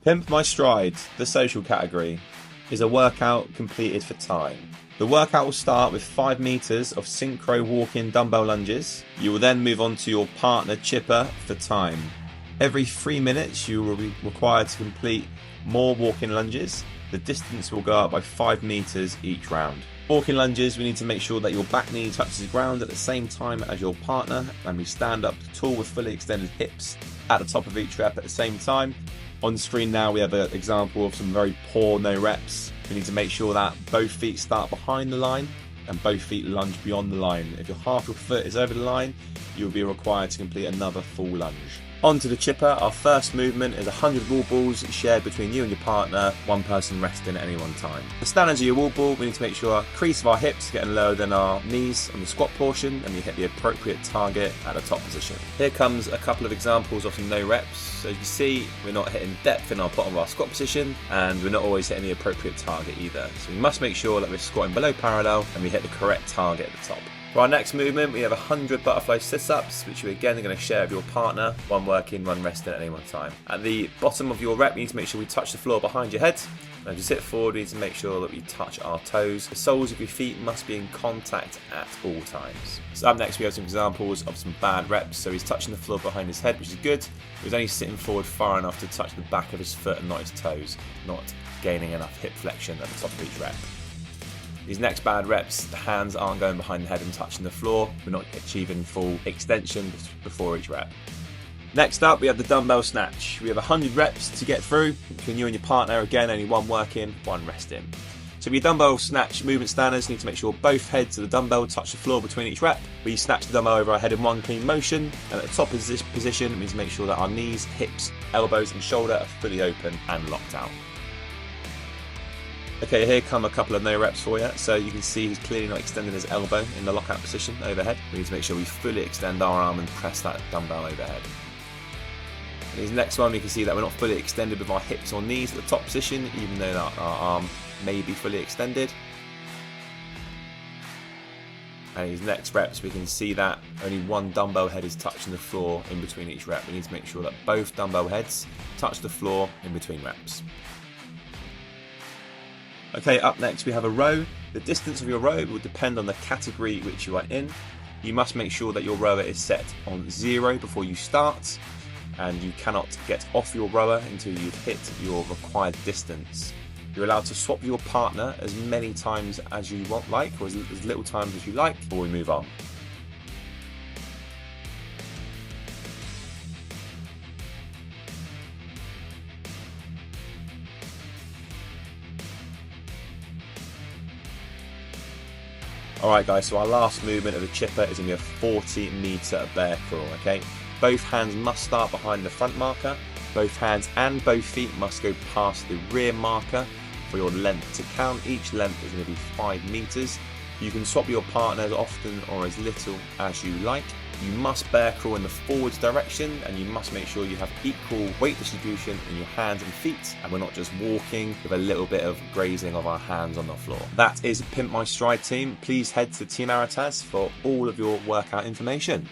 Pimp My Stride, the social category, is a workout completed for time. The workout will start with 5 meters of synchro walk-in dumbbell lunges. You will then move on to your partner chipper for time. Every 3 minutes you will be required to complete more walk-in lunges. The distance will go up by 5 meters each round. Walk-in lunges, we need to make sure that your back knee touches the ground at the same time as your partner, and we stand up tall with fully extended hips at the top of each rep at the same time. On screen now we have an example of some very poor no reps. We need to make sure that both feet start behind the line and both feet lunge beyond the line. If your half your foot is over the line, you'll be required to complete another full lunge. On to the chipper. Our first movement is 100 wall balls shared between you and your partner, one person resting at any one time. The standards of your wall ball, we need to make sure our crease of our hips getting lower than our knees on the squat portion, and we hit the appropriate target at the top position. Here comes a couple of examples of some no reps. So as you can see, we're not hitting depth in our bottom of our squat position, and we're not always hitting the appropriate target either. So we must make sure that we're squatting below parallel and we hit the correct target at the top. For our next movement, we have 100 butterfly sit-ups, which we again are going to share with your partner, one working, one resting at any one time. At the bottom of your rep, you need to make sure we touch the floor behind your head. And as you sit forward, we need to make sure that we touch our toes. The soles of your feet must be in contact at all times. So up next, we have some examples of some bad reps. So he's touching the floor behind his head, which is good. He's only sitting forward far enough to touch the back of his foot and not his toes, not gaining enough hip flexion at the top of each rep. These next bad reps, the hands aren't going behind the head and touching the floor. We're not achieving full extension before each rep. Next up, we have the dumbbell snatch. We have 100 reps to get through between you and your partner. Again, only one working, one resting. So for your dumbbell snatch movement standards, you need to make sure both heads of the dumbbell touch the floor between each rep. We snatch the dumbbell over our head in one clean motion, and at the top of this position, it means to make sure that our knees, hips, elbows and shoulder are fully open and locked out. Okay, here come a couple of no reps for you. So you can see he's clearly not extending his elbow in the lockout position overhead. We need to make sure we fully extend our arm and press that dumbbell overhead. In his next one, we can see that we're not fully extended with our hips or knees at the top position, even though our arm may be fully extended. And his next reps, we can see that only one dumbbell head is touching the floor in between each rep. We need to make sure that both dumbbell heads touch the floor in between reps. Okay, up next we have a row. The distance of your row will depend on the category which you are in. You must make sure that your rower is set on 0 before you start, and you cannot get off your rower until you've hit your required distance. You're allowed to swap your partner as many times as you want, or as little times as you like, before we move on. Alright guys, so our last movement of the chipper is going to be a 40 meter bear crawl, okay? Both hands must start behind the front marker. Both hands and both feet must go past the rear marker for your length to count. Each length is going to be 5 meters. You can swap your partner as often or as little as you like. You must bear crawl in the forwards direction, and you must make sure you have equal weight distribution in your hands and feet, and we're not just walking with a little bit of grazing of our hands on the floor. That is Pimp My Stride team. Please head to Team Arataz for all of your workout information.